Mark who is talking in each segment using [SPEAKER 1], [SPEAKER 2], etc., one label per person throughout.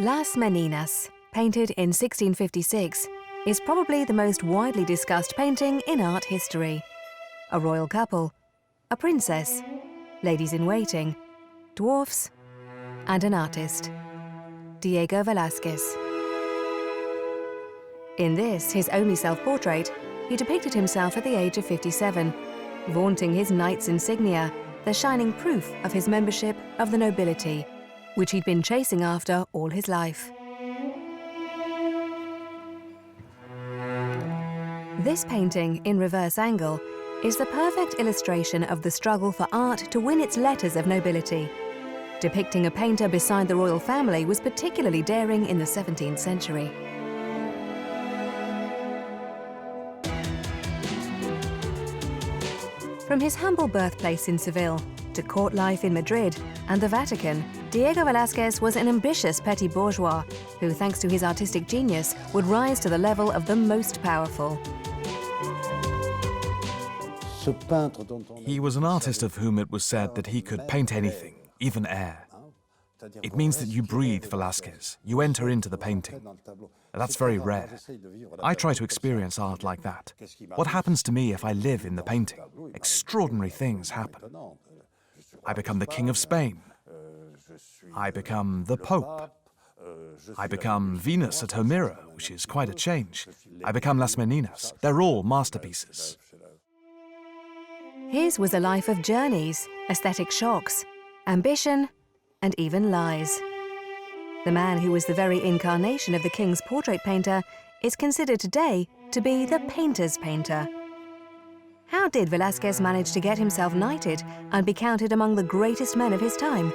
[SPEAKER 1] Las Meninas, painted in 1656, is probably the most widely discussed painting in art history. A royal couple, a princess, ladies-in-waiting, dwarfs, and an artist, Diego Velázquez. In this, his only self-portrait, he depicted himself at the age of 57, vaunting his knight's insignia, the shining proof of his membership of the nobility, which he'd been chasing after all his life. This painting, in reverse angle, is the perfect illustration of the struggle for art to win its letters of nobility. Depicting a painter beside the royal family was particularly daring in the 17th century. From his humble birthplace in Seville to court life in Madrid and the Vatican, Diego Velázquez was an ambitious petit bourgeois who, thanks to his artistic genius, would rise to the level of the most powerful.
[SPEAKER 2] He was an artist of whom it was said that he could paint anything, even air. It means that you breathe Velázquez, you enter into the painting. That's very rare. I try to experience art like that. What happens to me if I live in the painting? Extraordinary things happen. I become the King of Spain. I become the Pope. I become Venus at her mirror, which is quite a change. I become Las Meninas. They're all masterpieces.
[SPEAKER 1] His was a life of journeys, aesthetic shocks, ambition, and even lies. The man who was the very incarnation of the king's portrait painter is considered today to be the painter's painter. How did Velázquez manage to get himself knighted and be counted among the greatest men of his time?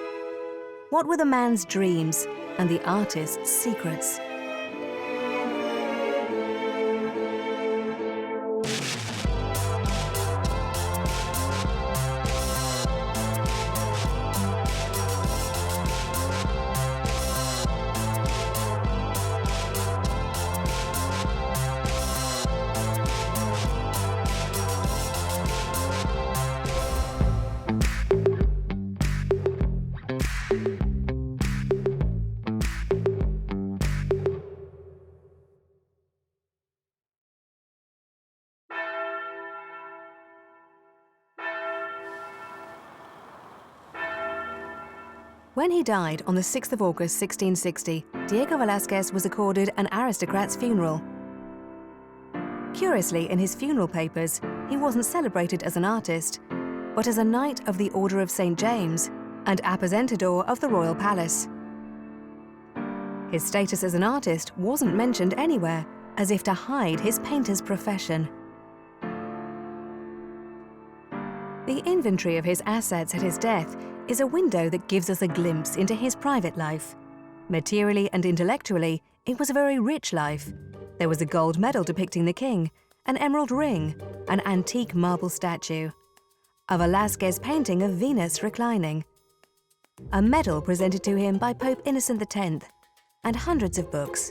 [SPEAKER 1] What were the man's dreams and the artist's secrets? When he died on the 6th of August 1660, Diego Velázquez was accorded an aristocrat's funeral. Curiously, in his funeral papers, he wasn't celebrated as an artist, but as a Knight of the Order of St. James and Apposentador of the Royal Palace. His status as an artist wasn't mentioned anywhere, as if to hide his painter's profession. The inventory of his assets at his death is a window that gives us a glimpse into his private life. Materially and intellectually, it was a very rich life. There was a gold medal depicting the king, an emerald ring, an antique marble statue, a Velázquez painting of Venus reclining, a medal presented to him by Pope Innocent X, and hundreds of books.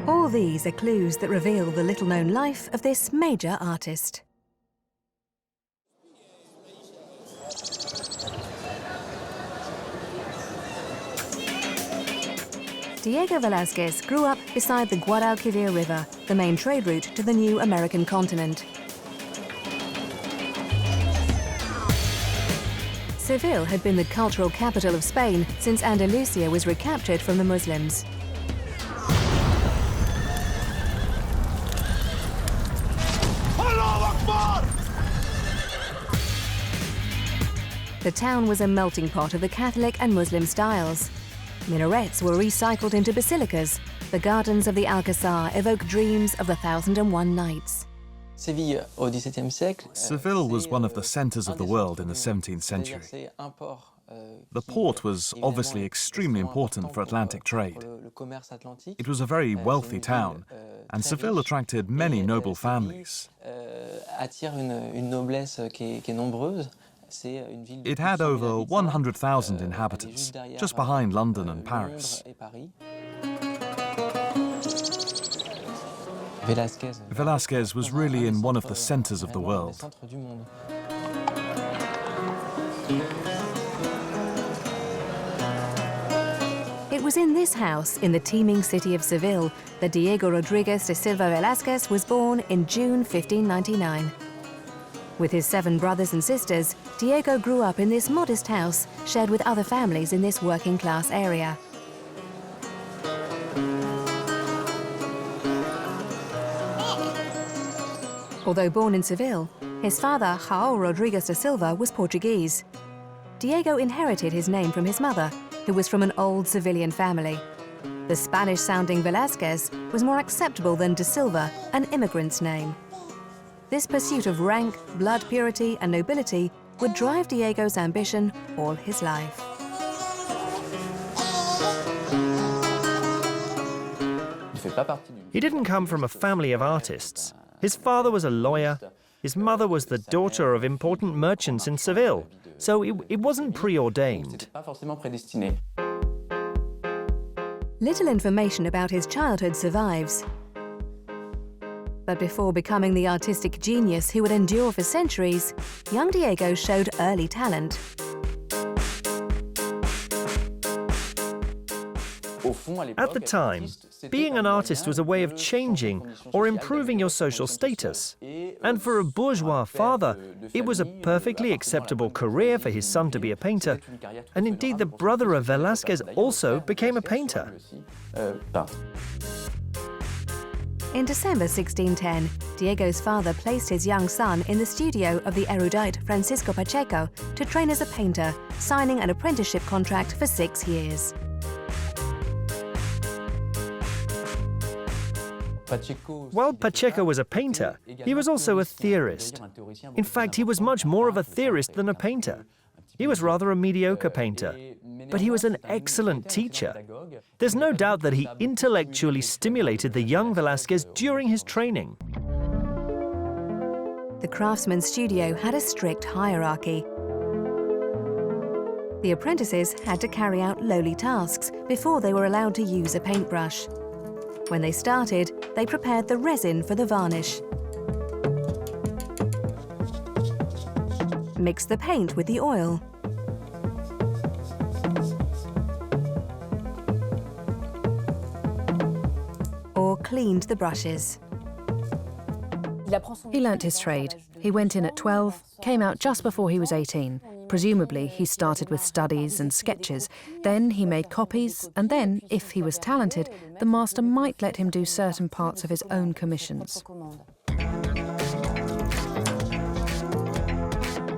[SPEAKER 1] All these are clues that reveal the little-known life of this major artist. Diego Velázquez grew up beside the Guadalquivir River, the main trade route to the new American continent. Seville had been the cultural capital of Spain since Andalusia was recaptured from the Muslims. The town was a melting pot of the Catholic and Muslim styles. Minarets were recycled into basilicas. The gardens of the Alcazar evoke dreams of the 1001 Nights.
[SPEAKER 2] Seville was one of the centers of the world in the 17th century. The port was obviously extremely important for Atlantic trade. It was a very wealthy town, and Seville attracted many noble families. It had over 100,000 inhabitants, just behind London and Paris. Velázquez was really in one of the centers of the world.
[SPEAKER 1] was in this house, in the teeming city of Seville, that Diego Rodriguez de Silva Velázquez was born in June 1599. With his 7 brothers and sisters, Diego grew up in this modest house shared with other families in this working-class area. Although born in Seville, his father, João Rodriguez de Silva, was Portuguese. Diego inherited his name from his mother, who was from an old Sevillian family. The Spanish-sounding Velázquez was more acceptable than de Silva, an immigrant's name. This pursuit of rank, blood purity and nobility would drive Diego's ambition all his life.
[SPEAKER 3] He didn't come from a family of artists. His father was a lawyer, his mother was the daughter of important merchants in Seville, so it wasn't preordained.
[SPEAKER 1] Little information about his childhood survives. But before becoming the artistic genius who would endure for centuries, young Diego showed early talent.
[SPEAKER 3] At the time, being an artist was a way of changing or improving your social status. And for a bourgeois father, it was a perfectly acceptable career for his son to be a painter. And indeed, the brother of Velázquez also became a painter.
[SPEAKER 1] In December 1610, Diego's father placed his young son in the studio of the erudite Francisco Pacheco to train as a painter, signing an apprenticeship contract for 6 years.
[SPEAKER 3] While Pacheco was a painter, he was also a theorist. In fact, he was much more of a theorist than a painter. He was rather a mediocre painter, but he was an excellent teacher. There's no doubt that he intellectually stimulated the young Velázquez during his training.
[SPEAKER 1] The craftsman's studio had a strict hierarchy. The apprentices had to carry out lowly tasks before they were allowed to use a paintbrush. When they started, they prepared the resin for the varnish. Mixed the paint with the oil. Or cleaned the brushes.
[SPEAKER 4] He learnt his trade. He went in at 12, came out just before he was 18. Presumably, he started with studies and sketches. Then he made copies, and then, if he was talented, the master might let him do certain parts of his own commissions.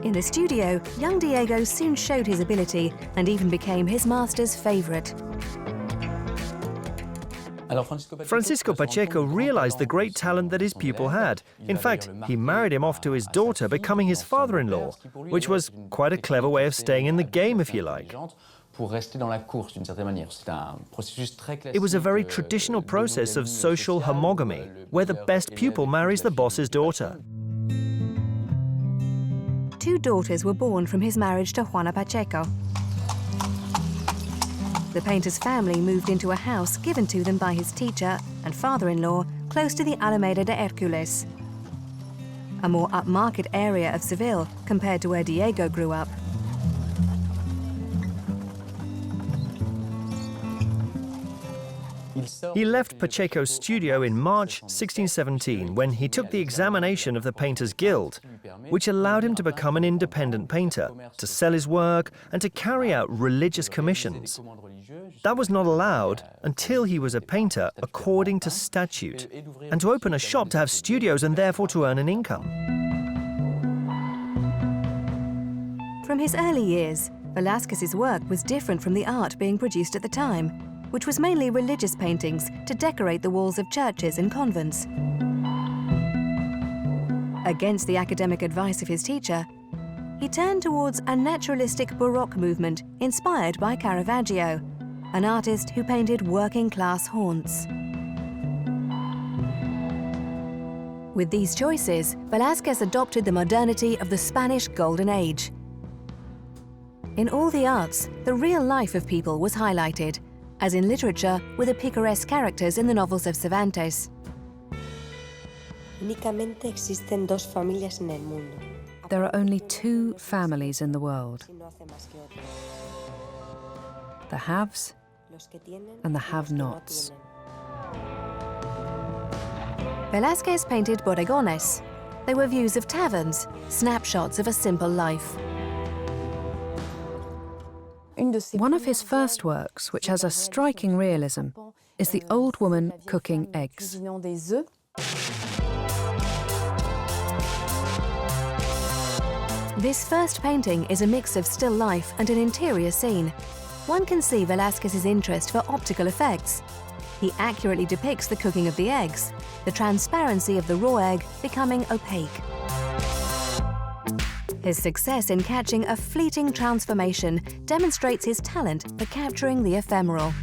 [SPEAKER 1] In the studio, young Diego soon showed his ability and even became his master's favorite.
[SPEAKER 3] Francisco Pacheco realized the great talent that his pupil had. In fact, he married him off to his daughter, becoming his father-in-law, which was quite a clever way of staying in the game, if you like. It was a very traditional process of social homogamy, where the best pupil marries the boss's daughter.
[SPEAKER 1] 2 daughters were born from his marriage to Juana Pacheco. The painter's family moved into a house given to them by his teacher and father-in-law close to the Alameda de Hércules, a more upmarket area of Seville compared to where Diego grew up.
[SPEAKER 3] He left Pacheco's studio in March 1617 when he took the examination of the Painters' Guild, which allowed him to become an independent painter, to sell his work and to carry out religious commissions. That was not allowed until he was a painter according to statute, and to open a shop to have studios and therefore to earn an income.
[SPEAKER 1] From his early years, Velázquez's work was different from the art being produced at the time, which was mainly religious paintings to decorate the walls of churches and convents. Against the academic advice of his teacher, he turned towards a naturalistic Baroque movement inspired by Caravaggio, an artist who painted working-class haunts. With these choices, Velázquez adopted the modernity of the Spanish Golden Age. In all the arts, the real life of people was highlighted, as in literature with the picaresque characters in the novels of Cervantes.
[SPEAKER 4] There are only 2 families in the world: the haves and the have-nots.
[SPEAKER 1] Velázquez painted bodegones. They were views of taverns, snapshots of a simple life.
[SPEAKER 4] One of his first works, which has a striking realism, is the old woman cooking eggs.
[SPEAKER 1] This first painting is a mix of still life and an interior scene. One can see Velázquez's interest for optical effects. He accurately depicts the cooking of the eggs, the transparency of the raw egg becoming opaque. His success in catching a fleeting transformation demonstrates his talent for capturing the ephemeral.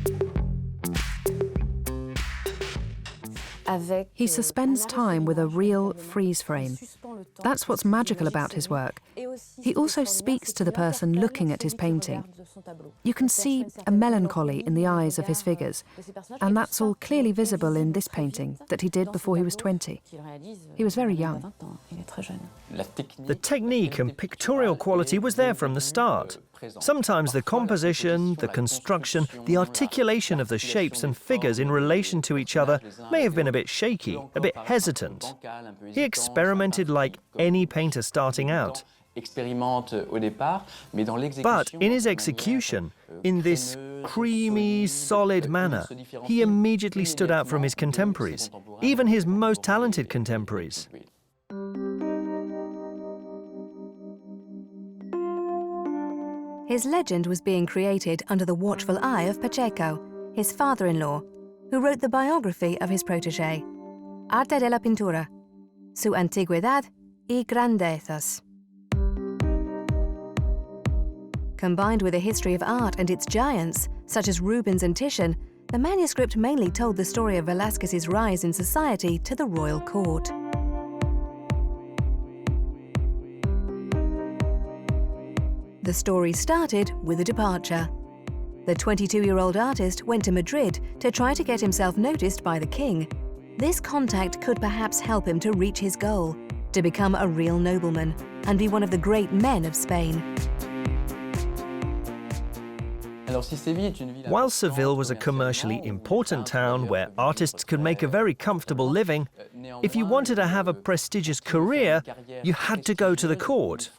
[SPEAKER 4] He suspends time with a real freeze frame. That's what's magical about his work. He also speaks to the person looking at his painting. You can see a melancholy in the eyes of his figures, and that's all clearly visible in this painting that he did before he was 20. He was very young.
[SPEAKER 3] The technique and pictorial quality was there from the start. Sometimes the composition, the construction, the articulation of the shapes and figures in relation to each other may have been a bit shaky, a bit hesitant. He experimented like any painter starting out. But in his execution, in this creamy, solid manner, he immediately stood out from his contemporaries, even his most talented contemporaries.
[SPEAKER 1] His legend was being created under the watchful eye of Pacheco, his father-in-law, who wrote the biography of his protégé, Arte de la Pintura, Su Antigüedad y Grandezas. Combined with a history of art and its giants, such as Rubens and Titian, the manuscript mainly told the story of Velázquez's rise in society to the royal court. The story started with a departure. The 22-year-old artist went to Madrid to try to get himself noticed by the king. This contact could perhaps help him to reach his goal, to become a real nobleman and be one of the great men of Spain.
[SPEAKER 3] While Seville was a commercially important town where artists could make a very comfortable living, if you wanted to have a prestigious career, you had to go to the court.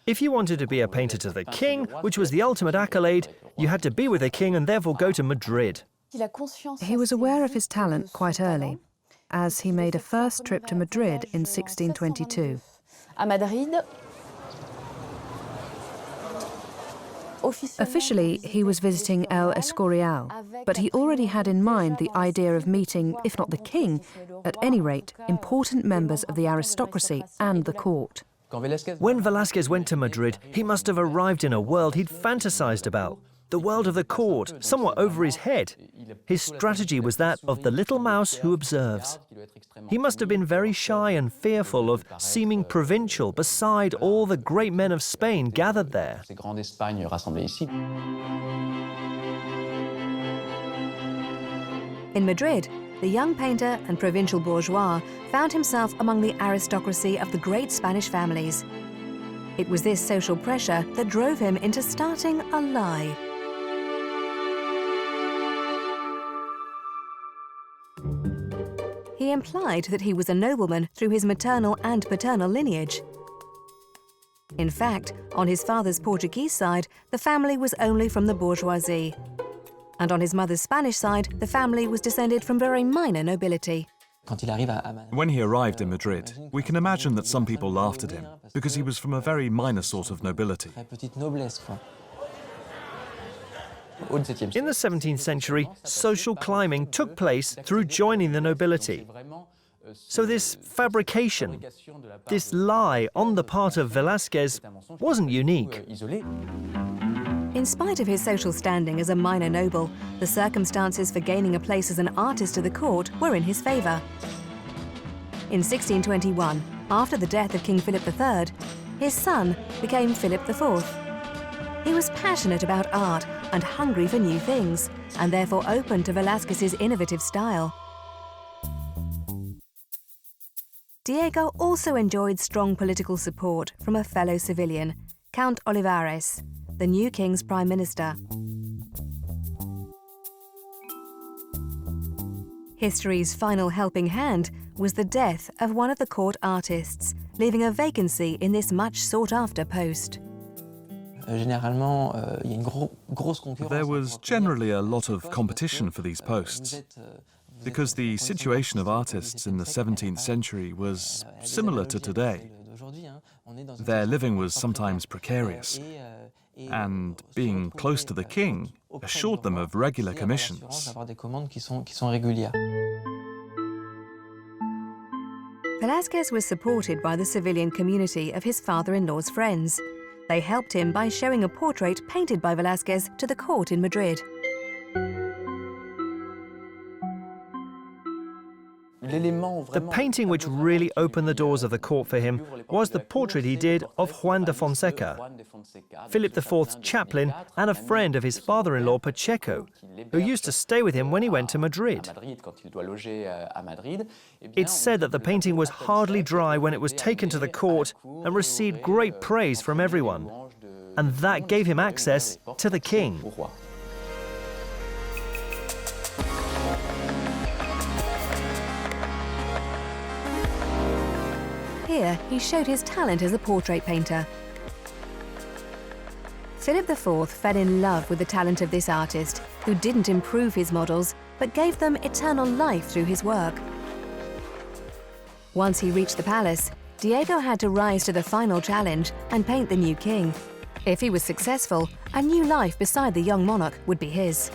[SPEAKER 3] If you wanted to be a painter to the king, which was the ultimate accolade, you had to be with the king and therefore go to Madrid.
[SPEAKER 4] He was aware of his talent quite early, as he made a first trip to Madrid in 1622. Officially, he was visiting El Escorial, but he already had in mind the idea of meeting, if not the king, at any rate, important members of the aristocracy and the court.
[SPEAKER 3] When Velázquez went to Madrid, he must have arrived in a world he'd fantasized about, the world of the court, somewhat over his head. His strategy was that of the little mouse who observes. He must have been very shy and fearful of seeming provincial beside all the great men of Spain gathered there.
[SPEAKER 1] In Madrid, the young painter and provincial bourgeois found himself among the aristocracy of the great Spanish families. It was this social pressure that drove him into starting a lie. He implied that he was a nobleman through his maternal and paternal lineage. In fact, on his father's Portuguese side, the family was only from the bourgeoisie. And on his mother's Spanish side, the family was descended from very minor nobility.
[SPEAKER 2] When he arrived in Madrid, we can imagine that some people laughed at him because he was from a very minor sort of nobility.
[SPEAKER 3] In the 17th century, social climbing took place through joining the nobility. So this fabrication, this lie on the part of Velázquez wasn't unique.
[SPEAKER 1] In spite of his social standing as a minor noble, the circumstances for gaining a place as an artist at the court were in his favour. In 1621, after the death of King Philip III, his son became Philip IV. He was passionate about art and hungry for new things, and therefore open to Velázquez's innovative style. Diego also enjoyed strong political support from a fellow civilian, Count Olivares, the new king's prime minister. History's final helping hand was the death of one of the court artists, leaving a vacancy in this much sought-after post.
[SPEAKER 2] There was generally a lot of competition for these posts, because the situation of artists in the 17th century was similar to today. Their living was sometimes precarious, and being close to the king assured them of regular commissions.
[SPEAKER 1] Velázquez was supported by the civilian community of his father-in-law's friends. They helped him by showing a portrait painted by Velázquez to the court in Madrid.
[SPEAKER 3] The painting which really opened the doors of the court for him was the portrait he did of Juan de Fonseca, Philip IV's chaplain and a friend of his father-in-law Pacheco, who used to stay with him when he went to Madrid. It's said that the painting was hardly dry when it was taken to the court and received great praise from everyone, and that gave him access to the king.
[SPEAKER 1] Here, he showed his talent as a portrait painter. Philip IV fell in love with the talent of this artist, who didn't improve his models, but gave them eternal life through his work. Once he reached the palace, Diego had to rise to the final challenge and paint the new king. If he was successful, a new life beside the young monarch would be his.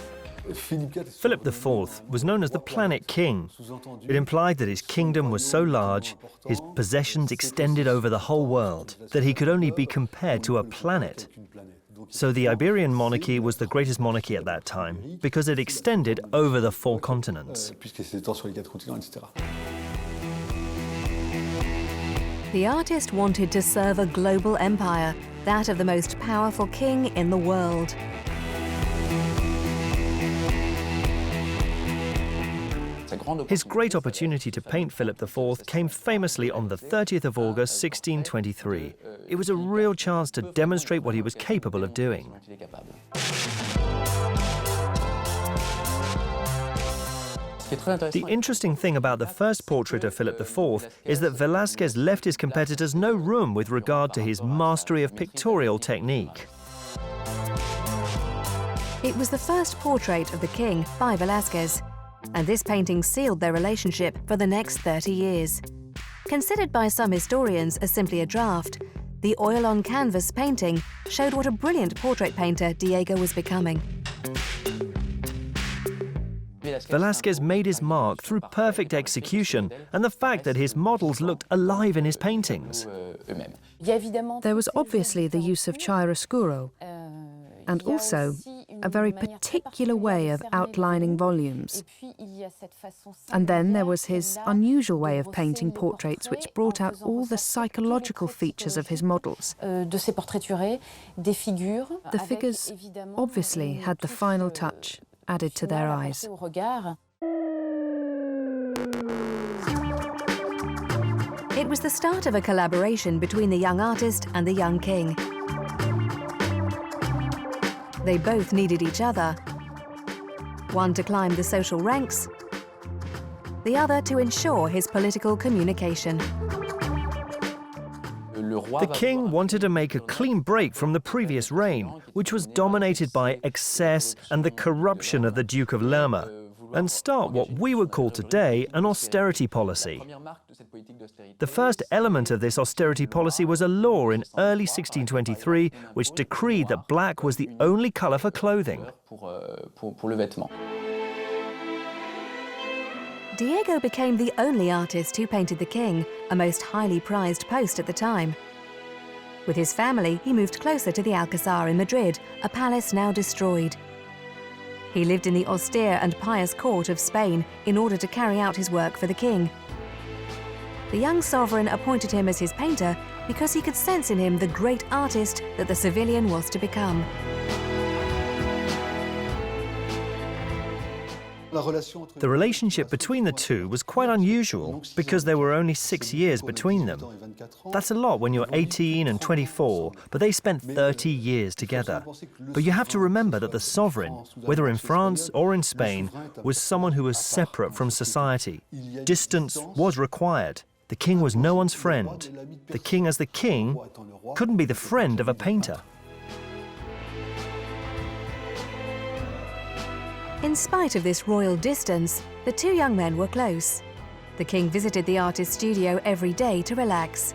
[SPEAKER 3] Philip IV was known as the Planet King. It implied that his kingdom was so large, his possessions extended over the whole world, that he could only be compared to a planet. So the Iberian monarchy was the greatest monarchy at that time, because it extended over the 4 continents.
[SPEAKER 1] The artist wanted to serve a global empire, that of the most powerful king in the world.
[SPEAKER 3] His great opportunity to paint Philip IV came famously on the 30th of August, 1623. It was a real chance to demonstrate what he was capable of doing. The interesting thing about the first portrait of Philip IV is that Velázquez left his competitors no room with regard to his mastery of pictorial technique.
[SPEAKER 1] It was the first portrait of the king by Velázquez, and this painting sealed their relationship for the next 30 years. Considered by some historians as simply a draft, the oil-on-canvas painting showed what a brilliant portrait painter Diego was becoming.
[SPEAKER 3] Velázquez made his mark through perfect execution and the fact that his models looked alive in his paintings.
[SPEAKER 4] There was obviously the use of chiaroscuro, and also a very particular way of outlining volumes. And then there was his unusual way of painting portraits, which brought out all the psychological features of his models. The figures obviously had the final touch added to their eyes.
[SPEAKER 1] It was the start of a collaboration between the young artist and the young king. They both needed each other, one to climb the social ranks, the other to ensure his political communication.
[SPEAKER 3] The king wanted to make a clean break from the previous reign, which was dominated by excess and the corruption of the Duke of Lerma, and start what we would call today an austerity policy. The first element of this austerity policy was a law in early 1623 which decreed that black was the only color for clothing.
[SPEAKER 1] Diego became the only artist who painted the king, a most highly prized post at the time. With his family, he moved closer to the Alcazar in Madrid, a palace now destroyed. He lived in the austere and pious court of Spain in order to carry out his work for the king. The young sovereign appointed him as his painter because he could sense in him the great artist that the civilian was to become.
[SPEAKER 3] The relationship between the two was quite unusual because there were only 6 years between them. That's a lot when you're 18 and 24, but they spent 30 years together. But you have to remember that the sovereign, whether in France or in Spain, was someone who was separate from society. Distance was required. The king was no one's friend. The king as the king couldn't be the friend of a painter.
[SPEAKER 1] In spite of this royal distance, the two young men were close. The king visited the artist's studio every day to relax.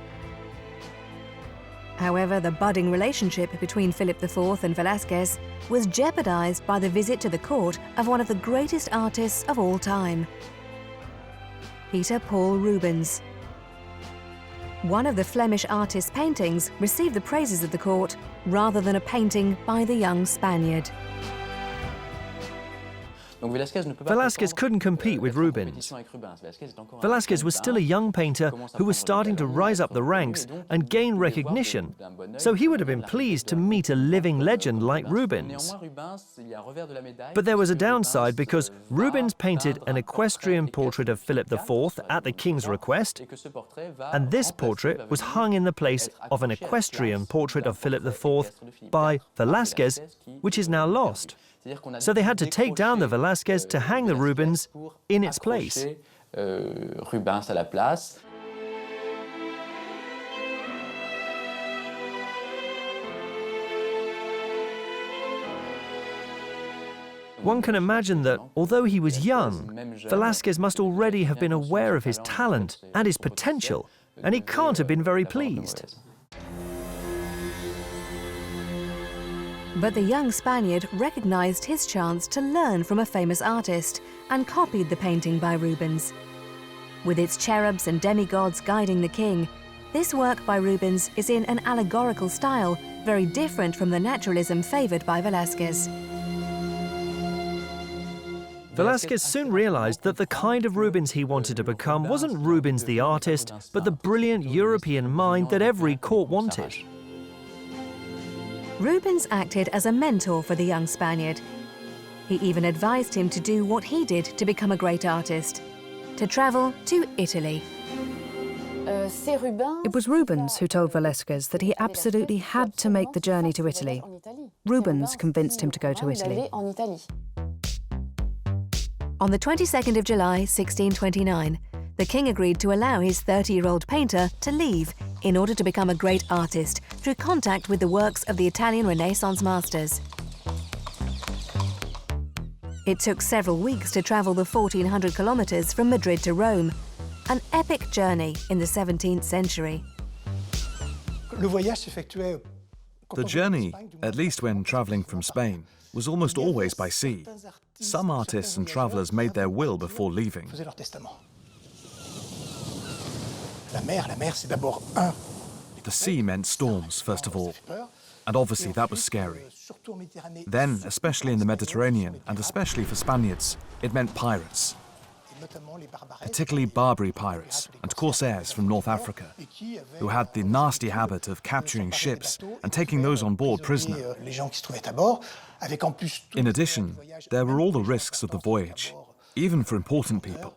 [SPEAKER 1] However, the budding relationship between Philip IV and Velázquez was jeopardized by the visit to the court of one of the greatest artists of all time, Peter Paul Rubens. One of the Flemish artist's paintings received the praises of the court rather than a painting by the young Spaniard.
[SPEAKER 3] Velázquez couldn't compete with Rubens. Velázquez was still a young painter who was starting to rise up the ranks and gain recognition, so he would have been pleased to meet a living legend like Rubens. But there was a downside because Rubens painted an equestrian portrait of Philip IV at the king's request, and this portrait was hung in the place of an equestrian portrait of Philip IV by Velázquez, which is now lost. So they had to take down the Velázquez to hang the Rubens in its place. One can imagine that, although he was young, Velázquez must already have been aware of his talent and his potential, and he can't have been very pleased.
[SPEAKER 1] But the young Spaniard recognized his chance to learn from a famous artist and copied the painting by Rubens. With its cherubs and demigods guiding the king, this work by Rubens is in an allegorical style, very different from the naturalism favored by Velázquez.
[SPEAKER 3] Velázquez soon realized that the kind of Rubens he wanted to become wasn't Rubens the artist, but the brilliant European mind that every court wanted.
[SPEAKER 1] Rubens acted as a mentor for the young Spaniard. He even advised him to do what he did to become a great artist, to travel to Italy.
[SPEAKER 4] It was Rubens who told Velázquez that he absolutely had to make the journey to Italy. Rubens convinced him to go to Italy.
[SPEAKER 1] On the 22nd of July, 1629, the king agreed to allow his 30-year-old painter to leave in order to become a great artist through contact with the works of the Italian Renaissance masters. It took several weeks to travel the 1,400 kilometers from Madrid to Rome, an epic journey in the 17th century.
[SPEAKER 2] The journey, at least when traveling from Spain, was almost always by sea. Some artists and travelers made their will before leaving. The sea meant storms, first of all, and obviously that was scary. Then, especially in the Mediterranean, and especially for Spaniards, it meant pirates, particularly Barbary pirates and corsairs from North Africa, who had the nasty habit of capturing ships and taking those on board prisoner. In addition, there were all the risks of the voyage, even for important people.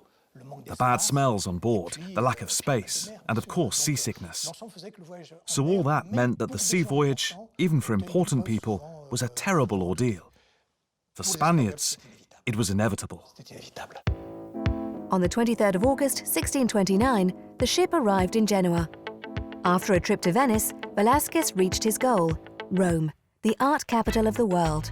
[SPEAKER 2] The bad smells on board, the lack of space, and of course seasickness. So all that meant that the sea voyage, even for important people, was a terrible ordeal. For Spaniards, it was inevitable.
[SPEAKER 1] On the 23rd of August, 1629, the ship arrived in Genoa. After a trip to Venice, Velázquez reached his goal, Rome, the art capital of the world.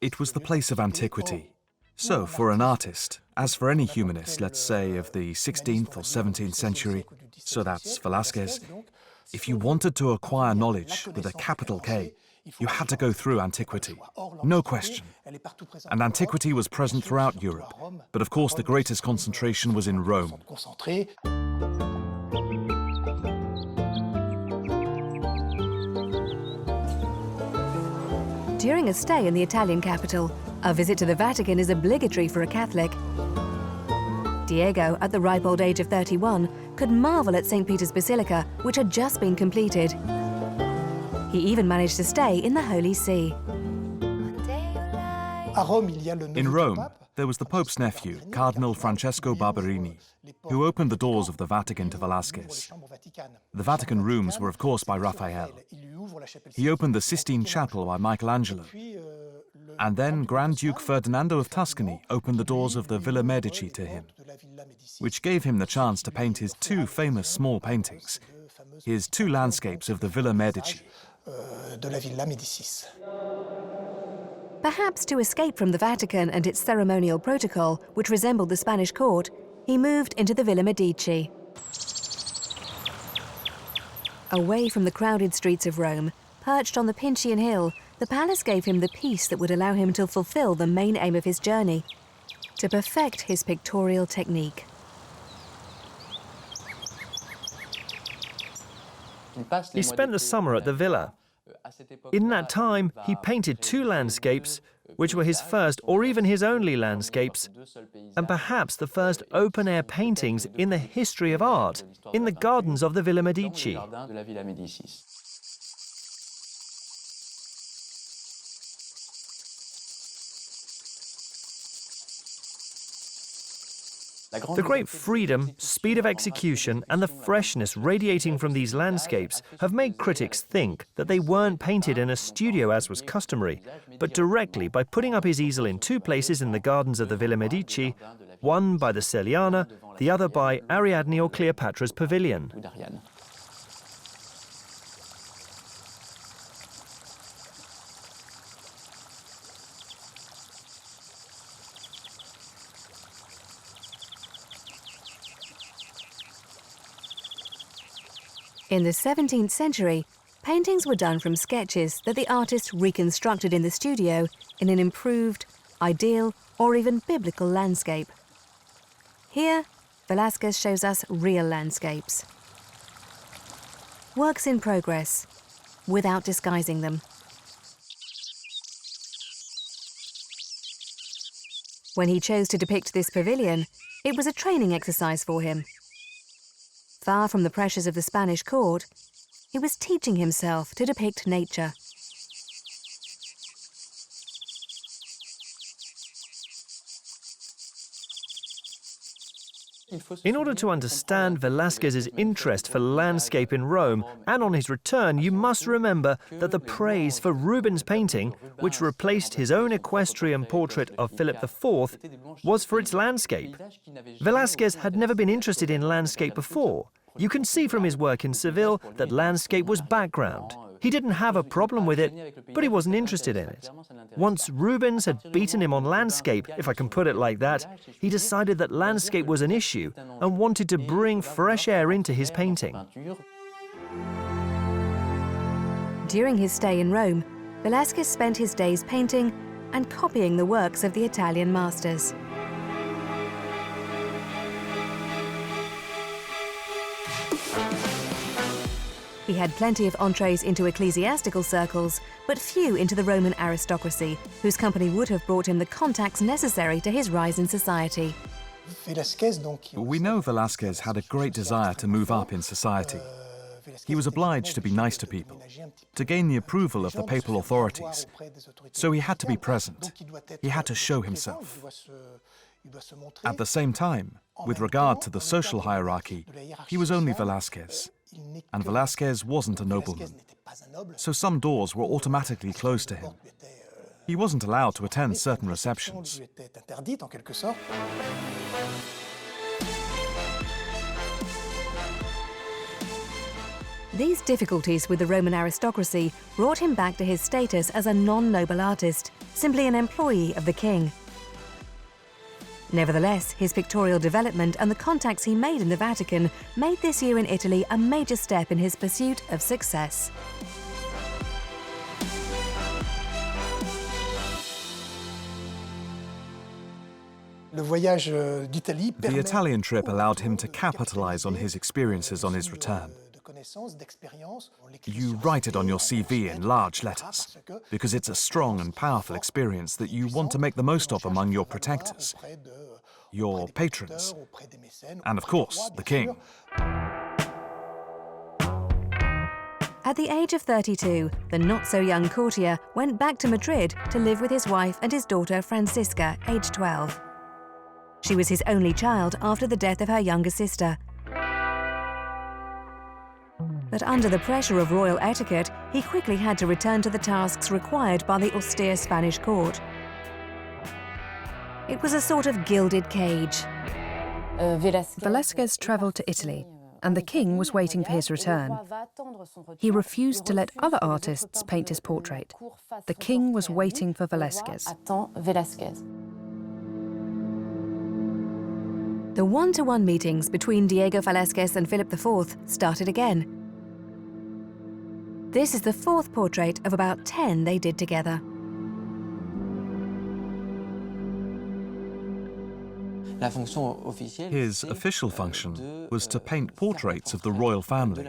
[SPEAKER 2] It was the place of antiquity. So, for an artist, as for any humanist, let's say, of the 16th or 17th century, so that's Velázquez, if you wanted to acquire knowledge with a capital K, you had to go through antiquity. No question. And antiquity was present throughout Europe, but of course the greatest concentration was in Rome.
[SPEAKER 1] During a stay in the Italian capital, a visit to the Vatican is obligatory for a Catholic. Diego, at the ripe old age of 31, could marvel at St. Peter's Basilica, which had just been completed. He even managed to stay in the Holy See.
[SPEAKER 2] In Rome, there was the Pope's nephew, Cardinal Francesco Barberini, who opened the doors of the Vatican to Velázquez. The Vatican rooms were, of course, by Raphael. He opened the Sistine Chapel by Michelangelo. And then Grand Duke Ferdinando of Tuscany opened the doors of the Villa Medici to him, which gave him the chance to paint his two famous small paintings, his two landscapes of the Villa Medici.
[SPEAKER 1] Perhaps to escape from the Vatican and its ceremonial protocol, which resembled the Spanish court, he moved into the Villa Medici. Away from the crowded streets of Rome, perched on the Pincian Hill, the palace gave him the peace that would allow him to fulfill the main aim of his journey, to perfect his pictorial technique.
[SPEAKER 3] He spent the summer at the villa. In that time, he painted two landscapes, which were his first or even his only landscapes, and perhaps the first open-air paintings in the history of art, in the gardens of the Villa Medici. The great freedom, speed of execution, and the freshness radiating from these landscapes have made critics think that they weren't painted in a studio as was customary, but directly by putting up his easel in two places in the gardens of the Villa Medici, one by the Celiana, the other by Ariadne or Cleopatra's pavilion.
[SPEAKER 1] In the 17th century, paintings were done from sketches that the artist reconstructed in the studio in an improved, ideal, or even biblical landscape. Here, Velázquez shows us real landscapes. Works in progress, without disguising them. When he chose to depict this pavilion, it was a training exercise for him. Far from the pressures of the Spanish court, he was teaching himself to depict nature.
[SPEAKER 3] In order to understand Velázquez's interest for landscape in Rome and on his return, you must remember that the praise for Rubens' painting, which replaced his own equestrian portrait of Philip IV, was for its landscape. Velázquez had never been interested in landscape before. You can see from his work in Seville that landscape was background. He didn't have a problem with it, but he wasn't interested in it. Once Rubens had beaten him on landscape, if I can put it like that, he decided that landscape was an issue and wanted to bring fresh air into his painting.
[SPEAKER 1] During his stay in Rome, Velázquez spent his days painting and copying the works of the Italian masters. He had plenty of entrees into ecclesiastical circles, but few into the Roman aristocracy, whose company would have brought him the contacts necessary to his rise in society.
[SPEAKER 2] We know Velázquez had a great desire to move up in society. He was obliged to be nice to people, to gain the approval of the papal authorities. So he had to be present. He had to show himself. At the same time, with regard to the social hierarchy, he was only Velázquez. And Velázquez wasn't a nobleman, so some doors were automatically closed to him. He wasn't allowed to attend certain receptions.
[SPEAKER 1] These difficulties with the Roman aristocracy brought him back to his status as a non-noble artist, simply an employee of the king. Nevertheless, his pictorial development and the contacts he made in the Vatican made this year in Italy a major step in his pursuit of success.
[SPEAKER 2] The Italian trip allowed him to capitalize on his experiences on his return. You write it on your CV in large letters, because it's a strong and powerful experience that you want to make the most of among your protectors, your patrons, and of course, the king.
[SPEAKER 1] At the age of 32, the not-so-young courtier went back to Madrid to live with his wife and his daughter Francisca, aged 12. She was his only child after the death of her younger sister. But under the pressure of royal etiquette, he quickly had to return to the tasks required by the austere Spanish court. It was a sort of gilded cage.
[SPEAKER 4] Velázquez travelled to Italy, and the king was waiting for his return. He refused to let other artists paint his portrait. The king was waiting for Velázquez.
[SPEAKER 1] The one-to-one meetings between Diego Velázquez and Philip IV started again. This is the fourth portrait of about 10 they did together.
[SPEAKER 2] His official function was to paint portraits of the royal family.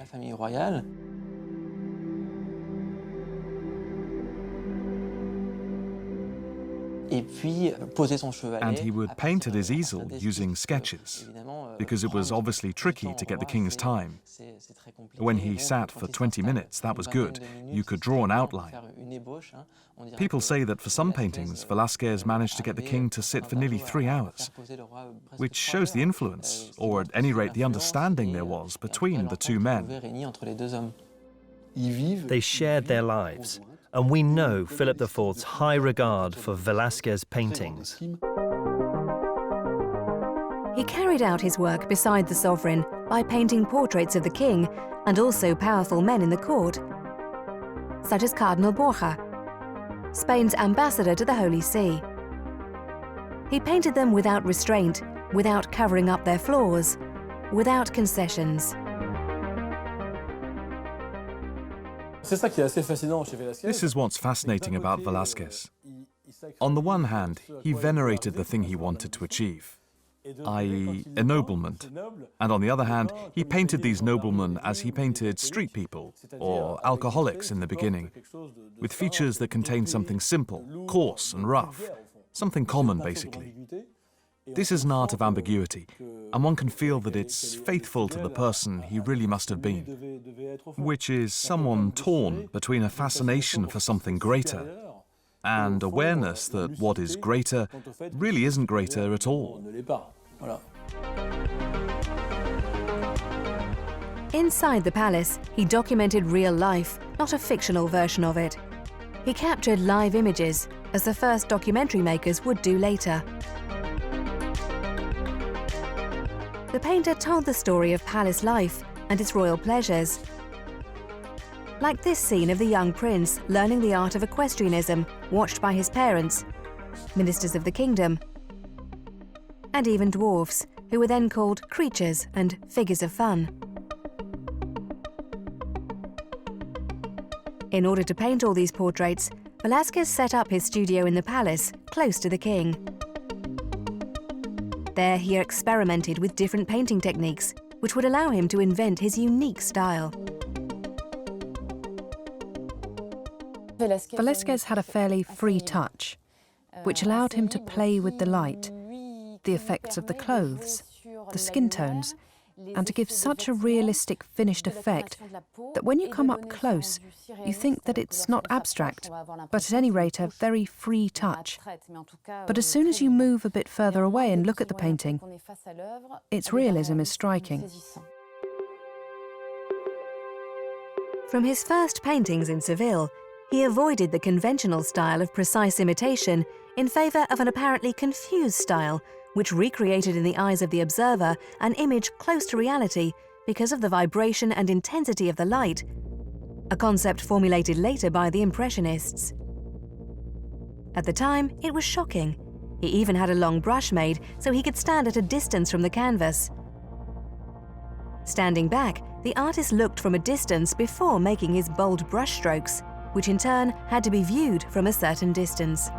[SPEAKER 2] And he would paint at his easel using sketches, because it was obviously tricky to get the king's time. When he sat for 20 minutes, that was good. You could draw an outline. People say that for some paintings, Velázquez managed to get the king to sit for nearly 3 hours, which shows the influence, or at any rate the understanding there was between the two men.
[SPEAKER 3] They shared their lives, and we know Philip IV's high regard for Velázquez paintings.
[SPEAKER 1] He carried out his work beside the sovereign by painting portraits of the king and also powerful men in the court, such as Cardinal Borja, Spain's ambassador to the Holy See. He painted them without restraint, without covering up their flaws, without concessions.
[SPEAKER 2] This is what's fascinating about Velázquez. On the one hand, he venerated the thing he wanted to achieve, i.e. ennoblement, and on the other hand, he painted these noblemen as he painted street people, or alcoholics in the beginning, with features that contain something simple, coarse and rough, something common basically. This is an art of ambiguity, and one can feel that it's faithful to the person he really must have been, which is someone torn between a fascination for something greater and awareness that what is greater really isn't greater at all.
[SPEAKER 1] Inside the palace, he documented real life, not a fictional version of it. He captured live images, as the first documentary makers would do later. The painter told the story of palace life and its royal pleasures. Like this scene of the young prince learning the art of equestrianism, watched by his parents, ministers of the kingdom, and even dwarfs, who were then called creatures and figures of fun. In order to paint all these portraits, Velázquez set up his studio in the palace, close to the king. There he experimented with different painting techniques, which would allow him to invent his unique style.
[SPEAKER 4] Velázquez had a fairly free touch, which allowed him to play with the light, the effects of the clothes, the skin tones, and to give such a realistic finished effect that when you come up close, you think that it's not abstract, but at any rate a very free touch. But as soon as you move a bit further away and look at the painting, its realism is striking.
[SPEAKER 1] From his first paintings in Seville, he avoided the conventional style of precise imitation in favour of an apparently confused style, which recreated in the eyes of the observer an image close to reality because of the vibration and intensity of the light, a concept formulated later by the Impressionists. At the time, it was shocking. He even had a long brush made so he could stand at a distance from the canvas. Standing back, the artist looked from a distance before making his bold brush strokes, which in turn had to be viewed from a certain distance.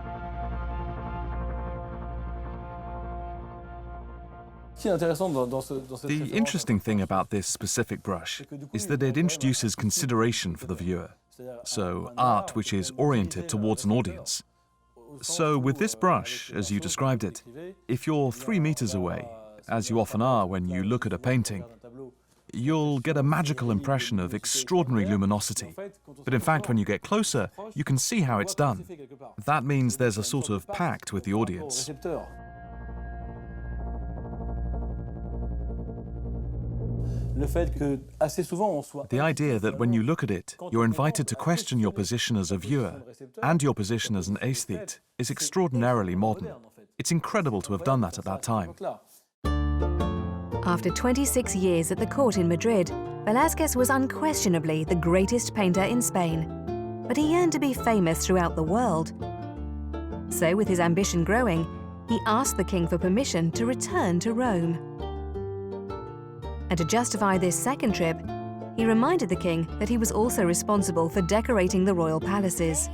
[SPEAKER 2] The interesting thing about this specific brush is that it introduces consideration for the viewer, so art which is oriented towards an audience. So with this brush, as you described it, if you're 3 meters away, as you often are when you look at a painting, you'll get a magical impression of extraordinary luminosity. But in fact, when you get closer, you can see how it's done. That means there's a sort of pact with the audience. The idea that when you look at it, you're invited to question your position as a viewer and your position as an aesthete is extraordinarily modern. It's incredible to have done that at that time.
[SPEAKER 1] After 26 years at the court in Madrid, Velázquez was unquestionably the greatest painter in Spain. But he yearned to be famous throughout the world. So, with his ambition growing, he asked the king for permission to return to Rome. And to justify this second trip, he reminded the king that he was also responsible for decorating the royal palaces.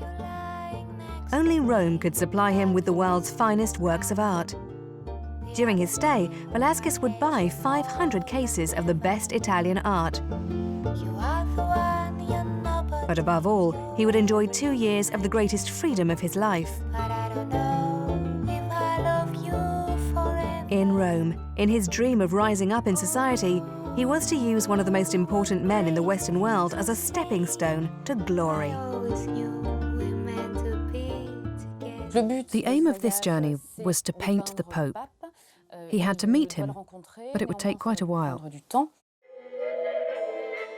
[SPEAKER 1] Only Rome could supply him with the world's finest works of art. During his stay, Velázquez would buy 500 cases of the best Italian art. But above all, he would enjoy 2 years of the greatest freedom of his life. In Rome, in his dream of rising up in society, he was to use one of the most important men in the Western world as a stepping stone to glory.
[SPEAKER 4] The aim of this journey was to paint the Pope. He had to meet him, but it would take quite a while.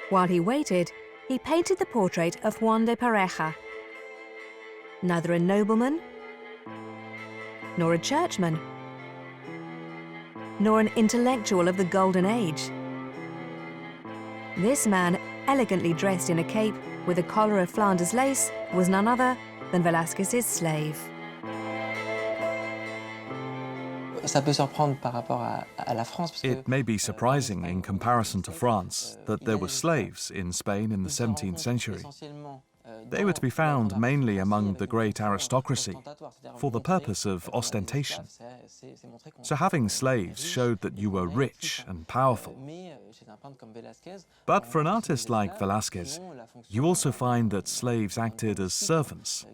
[SPEAKER 1] While he waited, he painted the portrait of Juan de Pareja. Neither a nobleman, nor a churchman, nor an intellectual of the Golden Age. This man, elegantly dressed in a cape with a collar of Flanders lace, was none other than Velázquez's slave.
[SPEAKER 2] It may be surprising in comparison to France that there were slaves in Spain in the 17th century. They were to be found mainly among the great aristocracy for the purpose of ostentation. So having slaves showed that you were rich and powerful. But for an artist like Velázquez, you also find that slaves acted as servants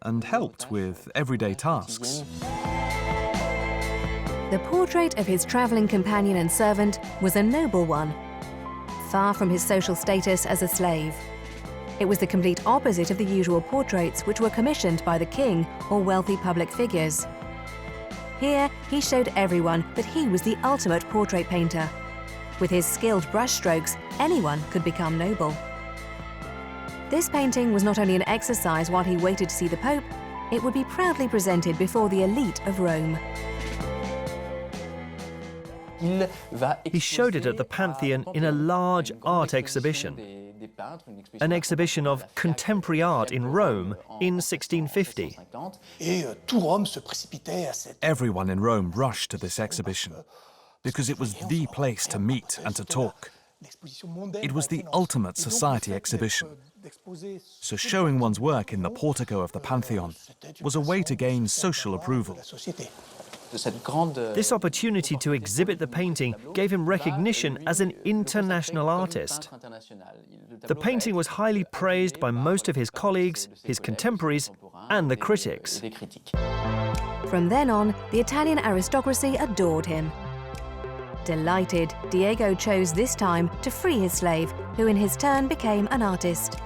[SPEAKER 2] and helped with everyday tasks.
[SPEAKER 1] The portrait of his traveling companion and servant was a noble one, far from his social status as a slave. It was the complete opposite of the usual portraits which were commissioned by the king or wealthy public figures. Here, he showed everyone that he was the ultimate portrait painter. With his skilled brushstrokes, anyone could become noble. This painting was not only an exercise while he waited to see the Pope, it would be proudly presented before the elite of Rome.
[SPEAKER 3] He showed it at the Pantheon in a large art exhibition, an exhibition of contemporary art in Rome in 1650.
[SPEAKER 2] Everyone in Rome rushed to this exhibition because it was the place to meet and to talk. It was the ultimate society exhibition. So showing one's work in the portico of the Pantheon was a way to gain social approval.
[SPEAKER 3] This opportunity to exhibit the painting gave him recognition as an international artist. The painting was highly praised by most of his colleagues, his contemporaries, and the critics.
[SPEAKER 1] From then on, the Italian aristocracy adored him. Delighted, Diego chose this time to free his slave, who in his turn became an artist.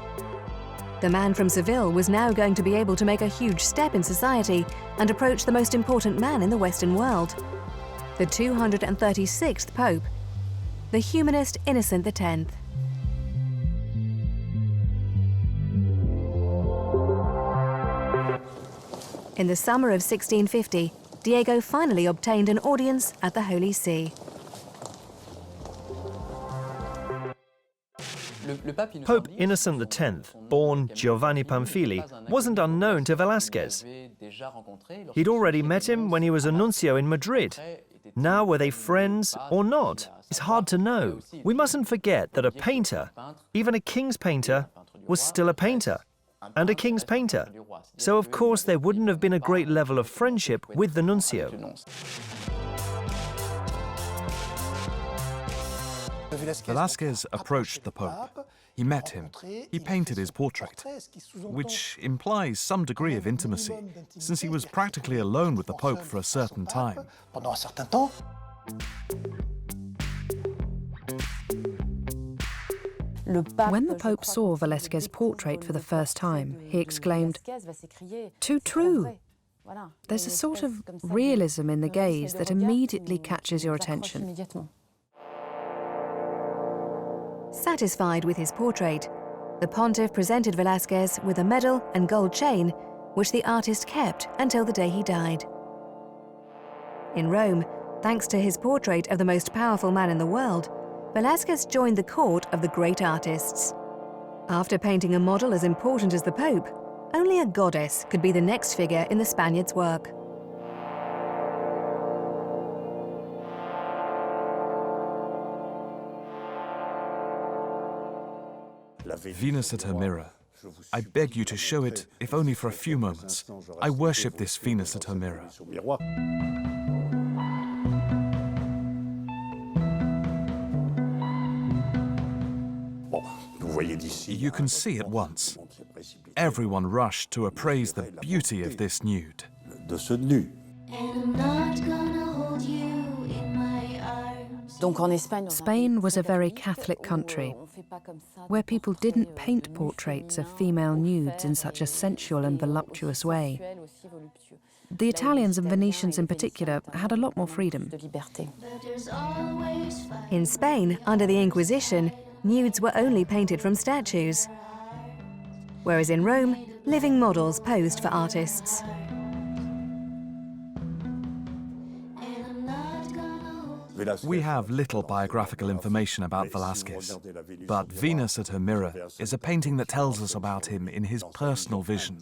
[SPEAKER 1] The man from Seville was now going to be able to make a huge step in society and approach the most important man in the Western world, the 236th Pope, the humanist Innocent X. In the summer of 1650, Diego finally obtained an audience at the Holy See.
[SPEAKER 3] Pope Innocent X, born Giovanni Pamphili, wasn't unknown to Velázquez. He'd already met him when he was a nuncio in Madrid. Now, were they friends or not? It's hard to know. We mustn't forget that a painter, even a king's painter, was still a painter, and a king's painter. So, of course, there wouldn't have been a great level of friendship with the nuncio.
[SPEAKER 2] Velázquez approached the Pope. He met him. He painted his portrait, which implies some degree of intimacy, since he was practically alone with the Pope for a certain time.
[SPEAKER 4] When the Pope saw Velázquez's portrait for the first time, he exclaimed, "Too true!" There's a sort of realism in the gaze that immediately catches your attention.
[SPEAKER 1] Satisfied with his portrait, the pontiff presented Velázquez with a medal and gold chain, which the artist kept until the day he died. In Rome, thanks to his portrait of the most powerful man in the world, Velázquez joined the court of the great artists. After painting a model as important as the Pope, only a goddess could be the next figure in the Spaniard's work.
[SPEAKER 2] Venus at her mirror. I beg you to show it, if only for a few moments. I worship this Venus at her mirror. You can see at once. Everyone rushed to appraise the beauty of this nude.
[SPEAKER 4] Spain was a very Catholic country, where people didn't paint portraits of female nudes in such a sensual and voluptuous way. The Italians and Venetians in particular had a lot more freedom.
[SPEAKER 1] In Spain, under the Inquisition, nudes were only painted from statues, whereas in Rome, living models posed for artists.
[SPEAKER 2] We have little biographical information about Velázquez, but Venus at her mirror is a painting that tells us about him in his personal vision.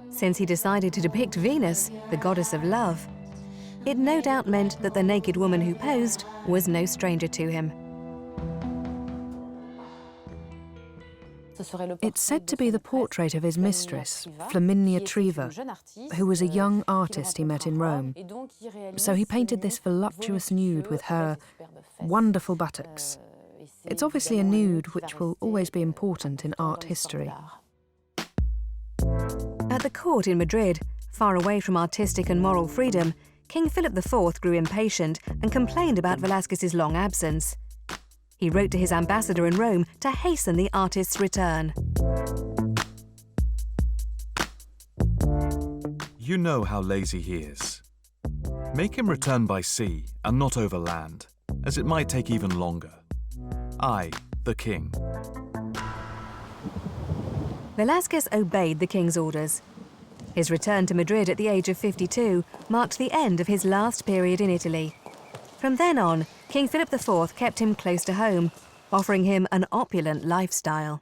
[SPEAKER 1] Since he decided to depict Venus, the goddess of love, it no doubt meant that the naked woman who posed was no stranger to him.
[SPEAKER 4] It's said to be the portrait of his mistress, Flaminia Triva, who was a young artist he met in Rome. So he painted this voluptuous nude with her wonderful buttocks. It's obviously a nude which will always be important in art history.
[SPEAKER 1] At the court in Madrid, far away from artistic and moral freedom, King Philip IV grew impatient and complained about Velázquez's long absence. He wrote to his ambassador in Rome to hasten the artist's return.
[SPEAKER 2] You know how lazy he is. Make him return by sea and not over land, as it might take even longer. I, the king.
[SPEAKER 1] Velázquez obeyed the king's orders. His return to Madrid at the age of 52 marked the end of his last period in Italy. From then on, King Philip IV kept him close to home, offering him an opulent lifestyle.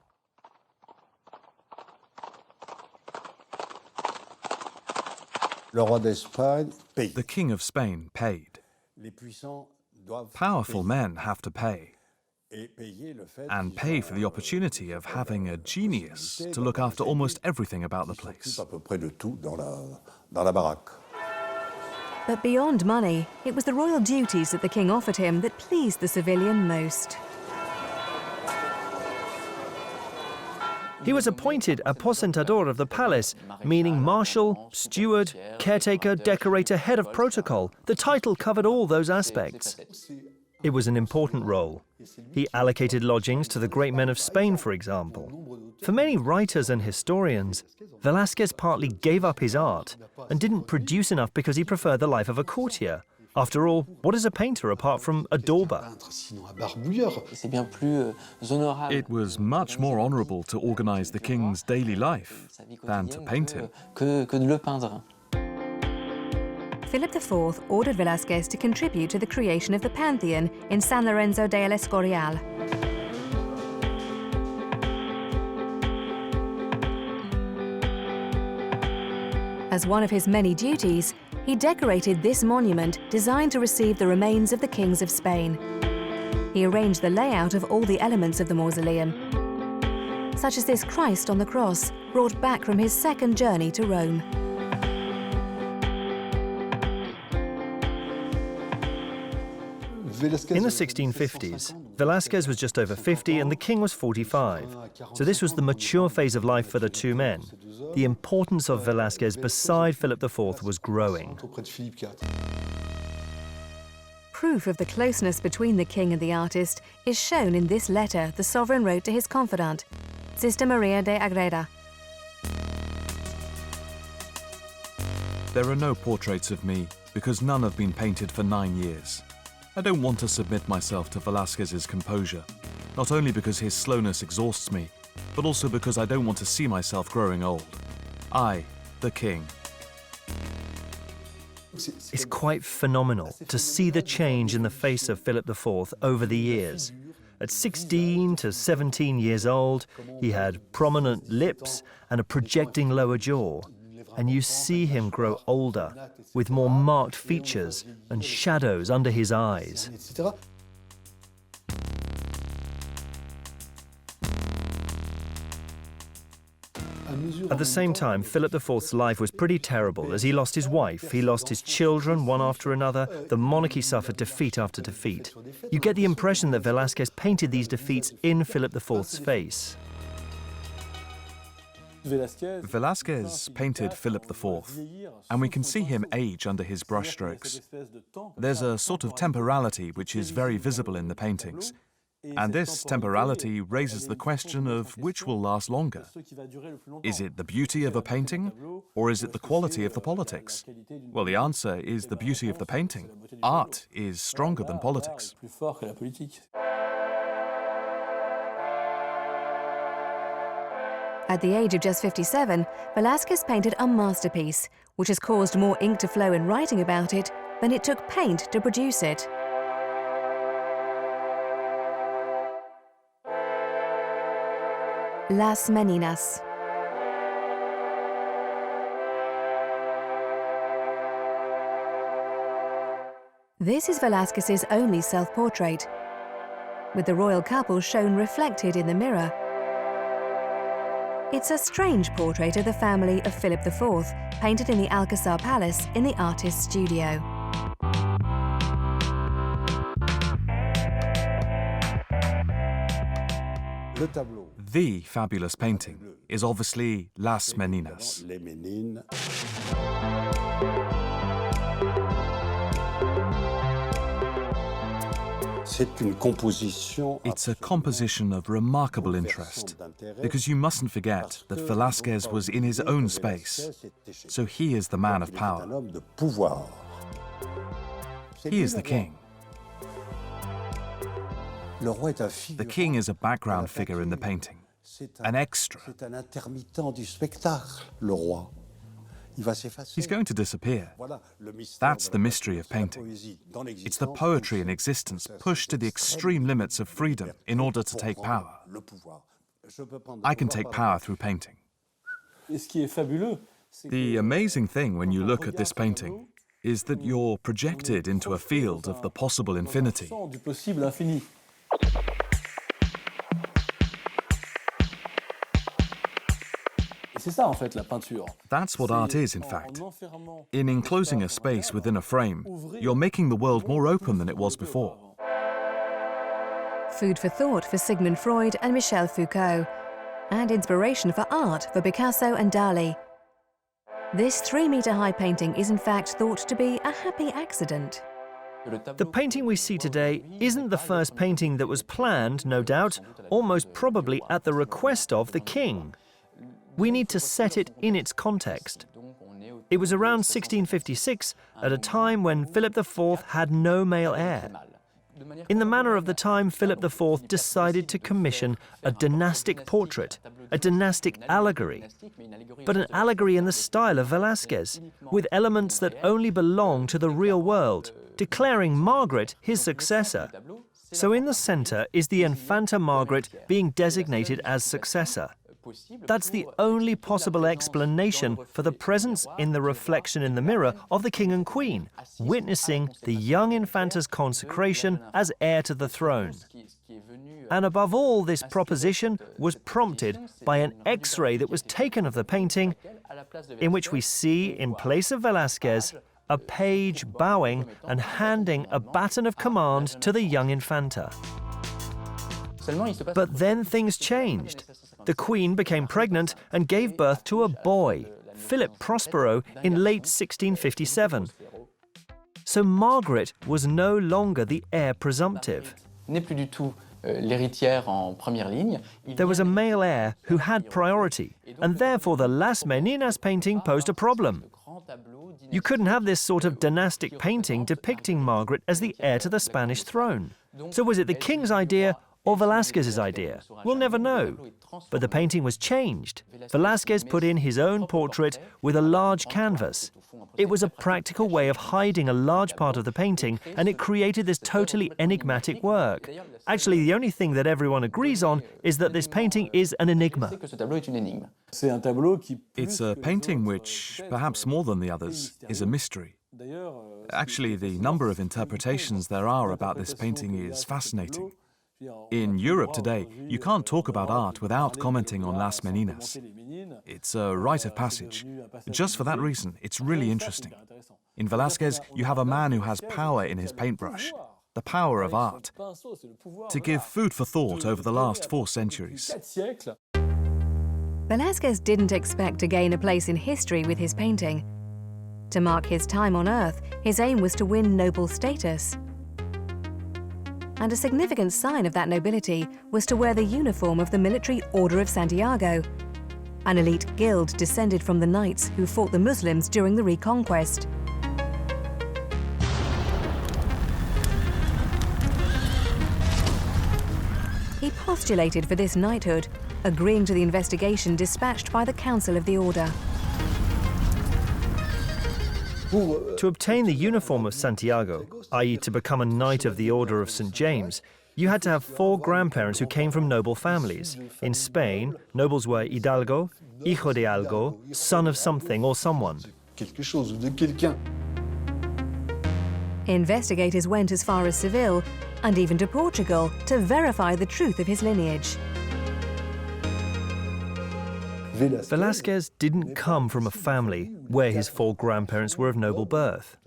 [SPEAKER 2] The King of Spain paid. Powerful men have to pay. And pay for the opportunity of having a genius to look after almost everything about the place.
[SPEAKER 1] But beyond money, it was the royal duties that the king offered him that pleased the civilian most.
[SPEAKER 3] He was appointed apocentador of the palace, meaning marshal, steward, caretaker, decorator, head of protocol. The title covered all those aspects. It was an important role. He allocated lodgings to the great men of Spain, for example. For many writers and historians, Velázquez partly gave up his art and didn't produce enough because he preferred the life of a courtier. After all, what is a painter apart from a dauber?
[SPEAKER 2] It was much more honorable to organize the king's daily life than to paint him.
[SPEAKER 1] Philip IV ordered Velázquez to contribute to the creation of the Pantheon in San Lorenzo del Escorial. As one of his many duties, he decorated this monument designed to receive the remains of the kings of Spain. He arranged the layout of all the elements of the mausoleum, such as this Christ on the cross, brought back from his second journey to Rome.
[SPEAKER 3] In the 1650s, Velázquez was just over 50 and the king was 45. So this was the mature phase of life for the two men. The importance of Velázquez beside Philip IV was growing.
[SPEAKER 1] proof of the closeness between the king and the artist is shown in this letter the sovereign wrote to his confidant, Sister Maria de Agreda.
[SPEAKER 2] There are no portraits of me because none have been painted for 9 years. I don't want to submit myself to Velázquez's composure, not only because his slowness exhausts me, but also because I don't want to see myself growing old. I, the king.
[SPEAKER 3] It's quite phenomenal to see the change in the face of Philip IV over the years. At 16 to 17 years old, he had prominent lips and a projecting lower jaw. And you see him grow older, with more marked features and shadows under his eyes. At the same time, Philip IV's life was pretty terrible as he lost his wife, he lost his children one after another, the monarchy suffered defeat after defeat. You get the impression that Velázquez painted these defeats in Philip IV's face.
[SPEAKER 2] Velázquez painted Philip IV, and we can see him age under his brushstrokes. There's a sort of temporality which is very visible in the paintings, and this temporality raises the question of which will last longer. Is it the beauty of a painting, or is it the quality of the politics? Well, the answer is the beauty of the painting. Art is stronger than politics.
[SPEAKER 1] At the age of just 57, Velázquez painted a masterpiece, which has caused more ink to flow in writing about it than it took paint to produce it. Las Meninas. This is Velázquez's only self-portrait, with the royal couple shown reflected in the mirror. It's a strange portrait of the family of Philip IV, painted in the Alcazar Palace in the artist's studio.
[SPEAKER 2] The fabulous painting is obviously Las Meninas. It's a composition of remarkable interest, because you mustn't forget that Velázquez was in his own space, so he is the man of power. He is the king. The king is a background figure in the painting, an extra. He's going to disappear. That's the mystery of painting. It's the poetry in existence pushed to the extreme limits of freedom in order to take power. I can take power through painting. The amazing thing when you look at this painting is that you're projected into a field of the possible infinity. That's what art is, in fact. In enclosing a space within a frame, you're making the world more open than it was before.
[SPEAKER 1] Food for thought for Sigmund Freud and Michel Foucault, and inspiration for art for Picasso and Dali. This 3-meter-high painting is in fact thought to be a happy accident.
[SPEAKER 3] The painting we see today isn't the first painting that was planned, no doubt, almost probably at the request of the king. We need to set it in its context. It was around 1656, at a time when Philip IV had no male heir. In the manner of the time, Philip IV decided to commission a dynastic portrait, a dynastic allegory, but an allegory in the style of Velázquez, with elements that only belong to the real world, declaring Margaret his successor. So in the center is the Infanta Margaret being designated as successor. That's the only possible explanation for the presence in the reflection in the mirror of the king and queen, witnessing the young Infanta's consecration as heir to the throne. And above all, this proposition was prompted by an X-ray that was taken of the painting, in which we see, in place of Velázquez, a page bowing and handing a baton of command to the young Infanta. But then things changed. The queen became pregnant and gave birth to a boy, Philip Prospero, in late 1657. So Margaret was no longer the heir presumptive. There was a male heir who had priority, and therefore the Las Meninas painting posed a problem. You couldn't have this sort of dynastic painting depicting Margaret as the heir to the Spanish throne. So was it the king's idea or Velázquez's idea? We'll never know. But the painting was changed. Velázquez put in his own portrait with a large canvas. It was a practical way of hiding a large part of the painting, and it created this totally enigmatic work. Actually, the only thing that everyone agrees on is that this painting is an enigma.
[SPEAKER 2] It's a painting which, perhaps more than the others, is a mystery. Actually, the number of interpretations there are about this painting is fascinating. In Europe today, you can't talk about art without commenting on Las Meninas. It's a rite of passage. Just for that reason, it's really interesting. In Velázquez, you have a man who has power in his paintbrush, the power of art, to give food for thought over the last 4 centuries.
[SPEAKER 1] Velázquez didn't expect to gain a place in history with his painting. To mark his time on Earth, his aim was to win noble status. And a significant sign of that nobility was to wear the uniform of the military Order of Santiago, an elite guild descended from the knights who fought the Muslims during the Reconquest. He postulated for this knighthood, agreeing to the investigation dispatched by the Council of the Order.
[SPEAKER 3] To obtain the uniform of Santiago, i.e. to become a Knight of the Order of St. James, you had to have 4 grandparents who came from noble families. In Spain, nobles were hidalgo, hijo de algo, son of something or someone.
[SPEAKER 1] Investigators went as far as Seville and even to Portugal to verify the truth of his lineage.
[SPEAKER 3] Velázquez didn't come from a family where his 4 grandparents were of noble birth.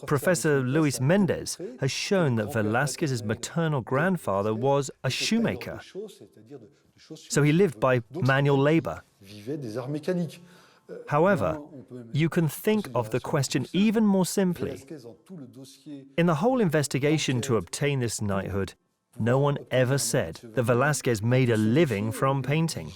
[SPEAKER 3] Professor Luis Méndez has shown that Velázquez's maternal grandfather was a shoemaker. So he lived by manual labor. However, you can think of the question even more simply. In the whole investigation to obtain this knighthood, no one ever said that Velázquez made a living from painting.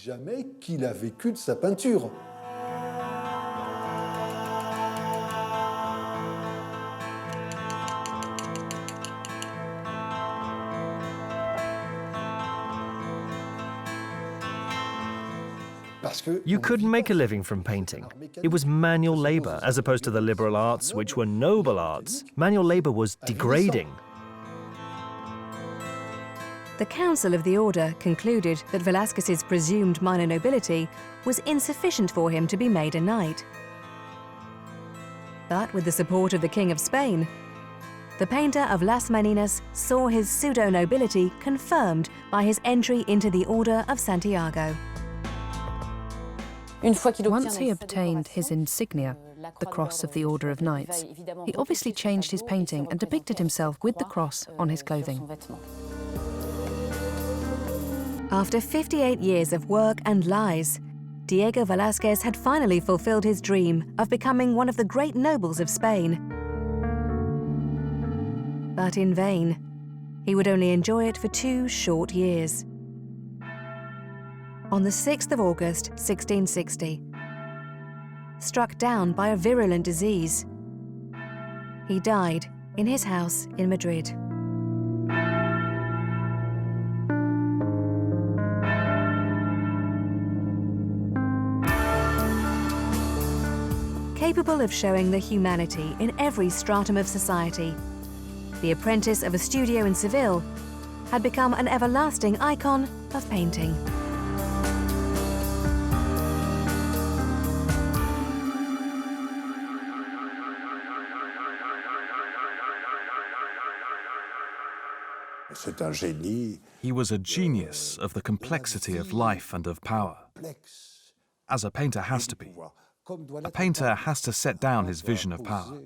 [SPEAKER 3] You couldn't make a living from painting. It was manual labor, as opposed to the liberal arts, which were noble arts. Manual labor was degrading.
[SPEAKER 1] The Council of the Order concluded that Velázquez's presumed minor nobility was insufficient for him to be made a knight. But with the support of the King of Spain, the painter of Las Meninas saw his pseudo-nobility confirmed by his entry into the Order of Santiago.
[SPEAKER 4] Once he obtained his insignia, the Cross of the Order of Knights, he obviously changed his painting and depicted himself with the cross on his clothing.
[SPEAKER 1] After 58 years of work and lies, Diego Velázquez had finally fulfilled his dream of becoming one of the great nobles of Spain. But in vain. He would only enjoy it for 2 short years. On the 6th of August, 1660, struck down by a virulent disease, he died in his house in Madrid. Capable of showing the humanity in every stratum of society, the apprentice of a studio in Seville had become an everlasting icon of painting.
[SPEAKER 2] He was a genius of the complexity of life and of power, as a painter has to be. A painter has to set down his vision of power.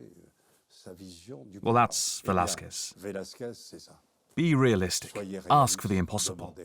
[SPEAKER 2] Well, that's Velázquez. Be realistic. Ask for the impossible.